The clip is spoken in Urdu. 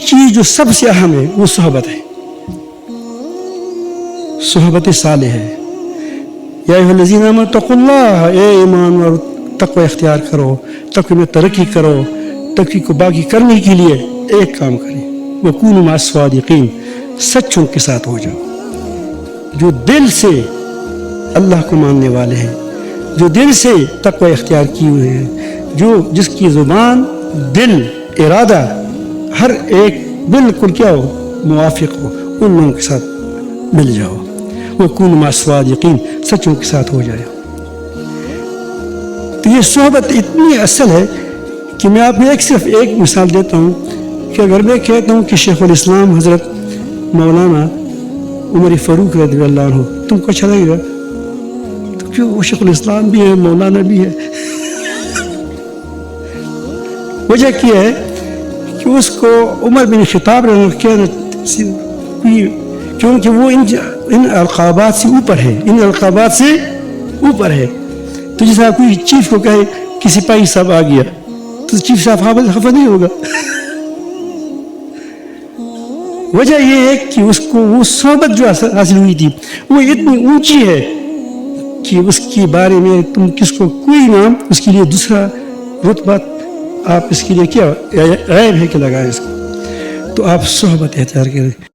چیز جو سب سے اہم ہے وہ صحبت ہے، صحبت صالح ہے۔ یا ایھا الذین آمنوا اتقوا اللہ، اے ایمان اور تقوی اختیار کرو، تقوی میں ترقی کرو، تقوی کو باقی کرنے کے لیے ایک کام کریں، وکونوا مع الصادقین، سچوں کے ساتھ ہو جاؤ، جو دل سے اللہ کو ماننے والے ہیں، جو دل سے تقوی اختیار کیے ہوئے ہیں، جس کی زبان، دل، ارادہ ہر ایک بالکل کیا ہو، موافق ہو، ان لوگوں کے ساتھ مل جاؤ، وکونوا مع الصادقین، سچوں کے ساتھ ہو جائے۔ تو یہ صحبت اتنی اصل ہے کہ میں آپ کو صرف ایک مثال دیتا ہوں کہ اگر میں کہتا ہوں کہ شیخ الاسلام حضرت مولانا عمر فاروق رضی اللہ عنہ، تم کو اچھا لگے گا؟ تو کیوں، وہ شیخ الاسلام بھی ہے، مولانا بھی ہے۔ وجہ کیا ہے کہ اس کو عمر بن خطاب کہنا، کیونکہ وہ ان القابات سے اوپر ہے، ان القابات سے اوپر ہے۔ تو جیسا کوئی چیف کو کہے کہ سپاہی صاحب آ گیا، تو چیف صاحب خفا نہیں ہوگا۔ وجہ یہ ہے کہ اس کو وہ صحبت جو حاصل ہوئی تھی وہ اتنی اونچی ہے کہ اس کے بارے میں تم کس کو کوئی نام، اس کے لیے دوسرا رتبہ آپ اس کے لیے کیا غیب ہے کہ لگائیں اس کو۔ تو آپ صحبت اختیار کریں۔